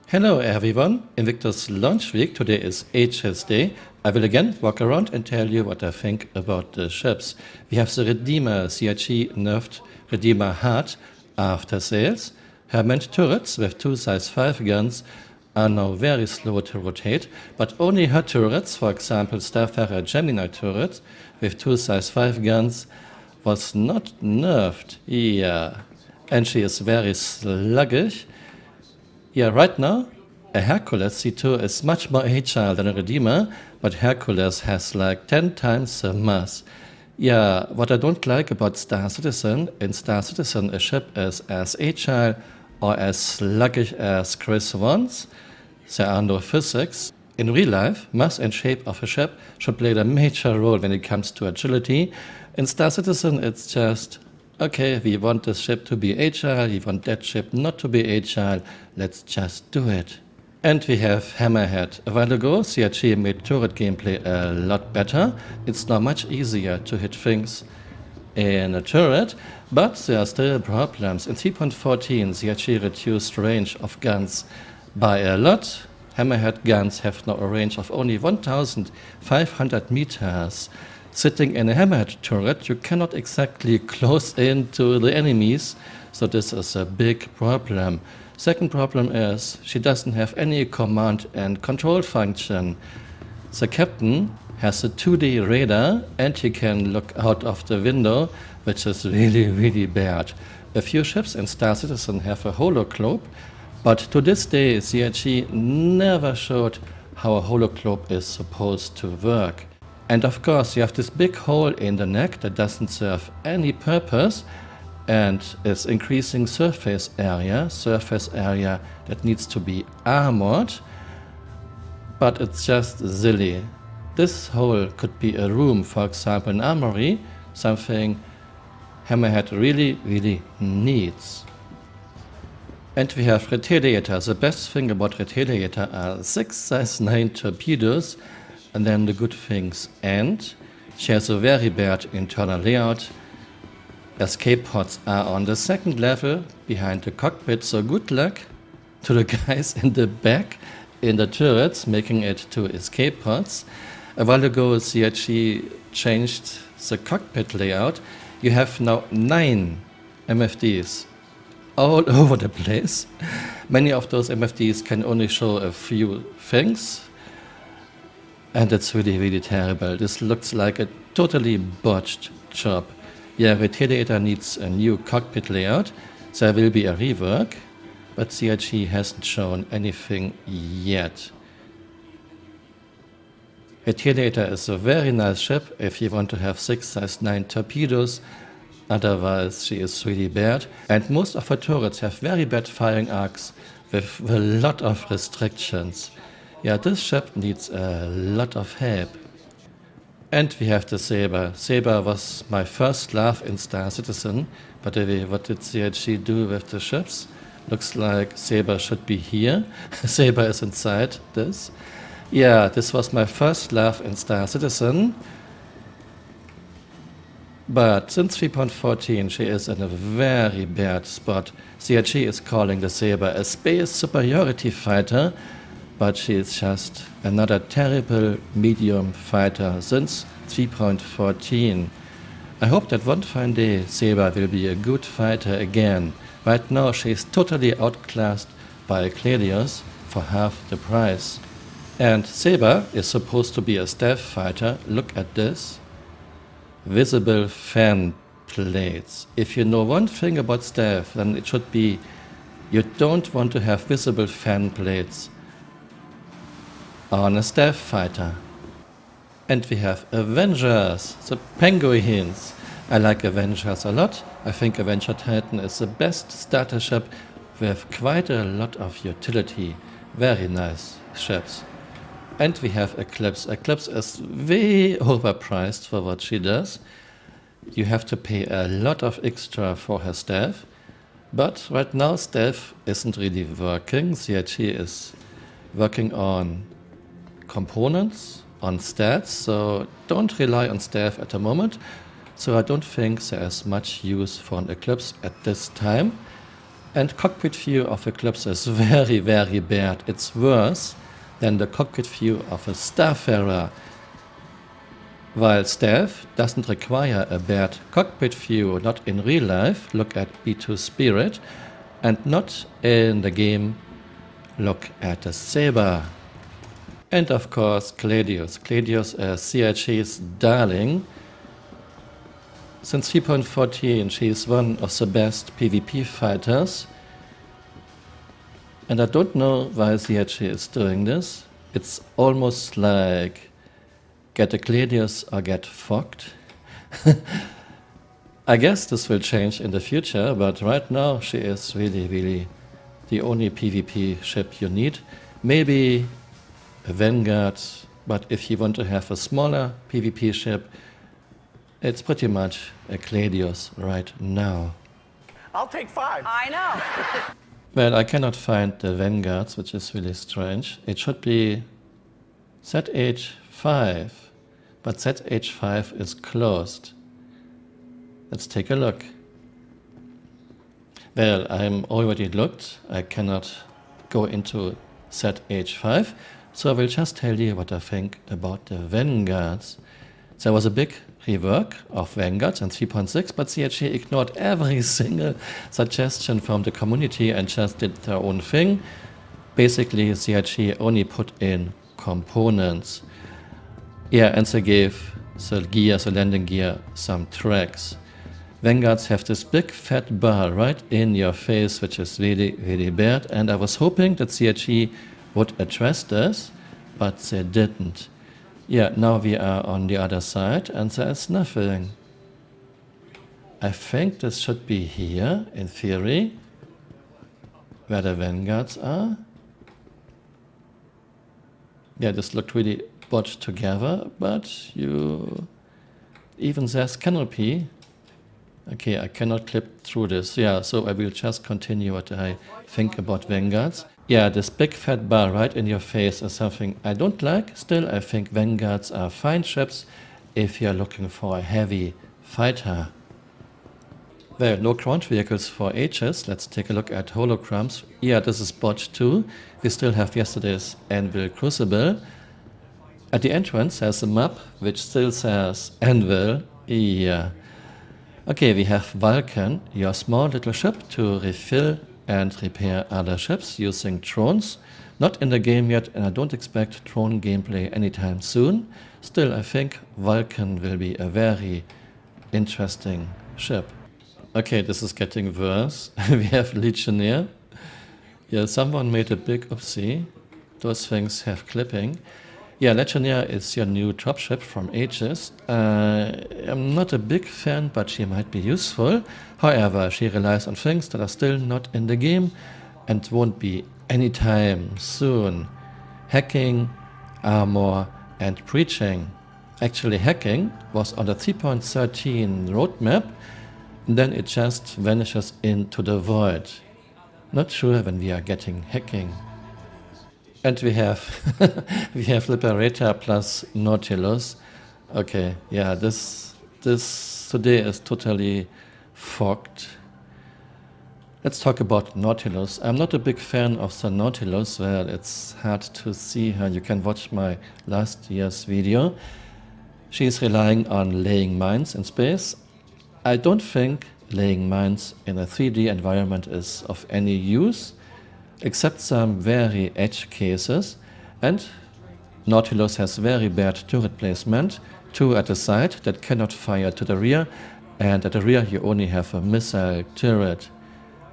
Hello everyone, Invictus launch week. Today is Aegis day. I will again walk around and tell you what I think about the ships. We have the Redeemer CRG nerfed Redeemer Hard after sales. Her meant turrets with two size 5 guns are now very slow to rotate, but only her turrets, for example Starfarer Gemini turret with two size 5 guns, was not nerfed. Yeah, and she is very sluggish. Yeah, right now, a Hercules C2 is much more agile than a Redeemer, but Hercules has like 10 times the mass. Yeah, what I don't like about Star Citizen, in Star Citizen a ship is as agile or as sluggish as Chris wants. There are no physics. In real life, mass and shape of a ship should play a major role when it comes to agility. In Star Citizen, it's just, okay, we want this ship to be agile, we want that ship not to be agile, let's just do it. And we have Hammerhead. A while ago, CRG made turret gameplay a lot better. It's now much easier to hit things in a turret, but there are still problems. In 3.14, CRG reduced range of guns by a lot. Hammerhead guns have now a range of only 1,500 meters. Sitting in a Hammerhead turret, you cannot exactly close in to the enemies, so this is a big problem. Second problem is, she doesn't have any command and control function. The captain has a 2D radar and he can look out of the window, which is really bad. A few ships in Star Citizen have a holocloak, but to this day CRG never showed how a holocloak is supposed to work. And of course you have this big hole in the neck that doesn't serve any purpose and is increasing surface area that needs to be armored, but it's just silly. This hole could be a room, for example an armory, something Hammerhead really needs. And we have Retaliator. The best thing about Retaliator are 6 size 9 torpedoes, and then the good things end. She has a very bad internal layout. Escape pods are on the second level behind the cockpit, so good luck to the guys in the back in the turrets making it to escape pods. A while ago CRG changed the cockpit layout. You have now 9 MFDs all over the place. Many of those MFDs can only show a few things, and it's really terrible. This looks like a totally botched job. Yeah, Retaliator needs a new cockpit layout. There will be a rework, but CRG hasn't shown anything yet. Retaliator is a very nice ship if you want to have 6 size 9 torpedoes, otherwise she is really bad. And most of her turrets have very bad firing arcs with a lot of restrictions. Yeah, this ship needs a lot of help. And we have the Saber. Saber was my first love in Star Citizen, but what did CRG do with the ships? Looks like Saber should be here. Saber is inside this. Yeah, this was my first love in Star Citizen. But since 3.14 she is in a very bad spot. CRG is calling the Saber a space superiority fighter, but she is just another terrible medium fighter since 3.14. I hope that one fine day Saber will be a good fighter again. Right now she is totally outclassed by Claudius for half the price. And Saber is supposed to be a stealth fighter. Look at this. Visible fan plates. If you know one thing about stealth, then it should be you don't want to have visible fan plates on a stealth fighter. And we have Avengers, the penguins. I like Avengers a lot. I think Avenger Titan is the best starter ship with quite a lot of utility. Very nice ships. And we have Eclipse. Eclipse is way overpriced for what she does. You have to pay a lot of extra for her stealth. But right now stealth isn't really working. CRG is working on components, on stats, so don't rely on stealth at the moment. So I don't think there is much use for an Eclipse at this time. And cockpit view of Eclipse is very, very bad. It's worse than the cockpit view of a Starfarer. While Stealth doesn't require a bad cockpit view, not in real life, look at B2 Spirit, and not in the game, look at the Saber. And of course Gladius. Gladius is CIG's darling. Since 3.14 she is one of the best PvP fighters. And I don't know why CIG is doing this. It's almost like get a Gladius or get fucked. I guess this will change in the future, but right now she is really, really the only PvP ship you need. Maybe a Vanguard, but if you want to have a smaller PvP ship, it's pretty much a Gladius right now. I'll take 5. I know. Well, I cannot find the Vanguards, which is really strange. It should be ZH5, but ZH5 is closed. Let's take a look. Well, I'm already looked. I cannot go into ZH5, so I will just tell you what I think about the Vanguards. There was a big rework of Vanguards in 3.6, but CIG ignored every single suggestion from the community and just did their own thing. Basically, CIG only put in components. Yeah, and they gave the gear, the landing gear, some tracks. Vanguards have this big fat bar right in your face, which is really, really bad. And I was hoping that CIG would address this, but they didn't. Yeah, now we are on the other side and there's nothing. I think this should be here, in theory, where the Vanguards are. Yeah, this looked really botched together, but even there's canopy. Okay, I cannot clip through this. Yeah, so I will just continue what I think about Vanguards. Yeah, this big fat bar right in your face is something I don't like. Still, I think Vanguards are fine ships if you're looking for a heavy fighter. Well, no ground vehicles for Aegis. Let's take a look at holograms. Yeah, this is botched too. We still have yesterday's Anvil Crucible. At the entrance there's a map which still says Anvil. Yeah. Okay, we have Vulcan, your small little ship to refill and repair other ships using drones. Not in the game yet, and I don't expect drone gameplay anytime soon. Still, I think Vulcan will be a very interesting ship. Okay, this is getting worse. We have Legionnaire. Yeah, someone made a big oopsie. Those things have clipping. Yeah, Legionnaire is your new dropship from Aegis. I'm not a big fan, but she might be useful. However, she relies on things that are still not in the game and won't be anytime soon. Hacking, armor, and breaching. Actually, hacking was on the 3.13 roadmap, and then it just vanishes into the void. Not sure when we are getting hacking. And we have Liberator plus Nautilus. Okay, yeah, this today is totally fogged. Let's talk about Nautilus. I'm not a big fan of the Nautilus. Well, it's hard to see her. You can watch my last year's video. She's relying on laying mines in space. I don't think laying mines in a 3D environment is of any use, except some very edge cases, and Nautilus has very bad turret placement, 2 at the side that cannot fire to the rear, and at the rear you only have a missile turret.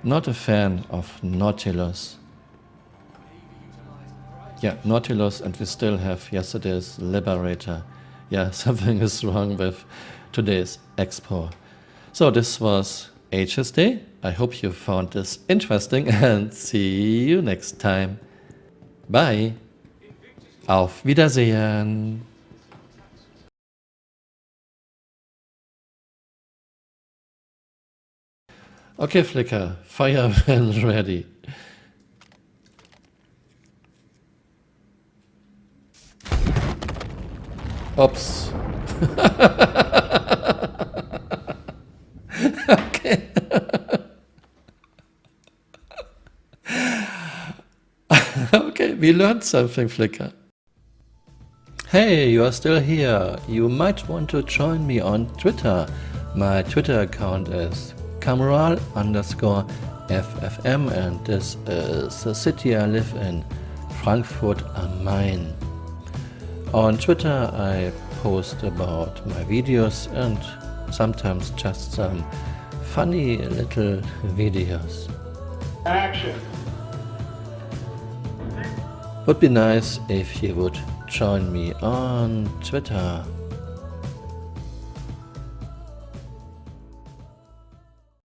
Not a fan of Nautilus. Yeah, Nautilus, and we still have yesterday's Liberator. Yeah, something is wrong with today's expo. So this was Aegis Day. I hope you found this interesting and see you next time. Bye. Auf Wiedersehen. Okay, Flickr, fire when ready. Oops. Okay. Okay, we learned something, Flickr. Hey, you are still here. You might want to join me on Twitter. My Twitter account is Camural_FFM and this is the city I live in, Frankfurt am Main. On Twitter I post about my videos and sometimes just some funny little videos. Action. Would be nice if you would join me on Twitter.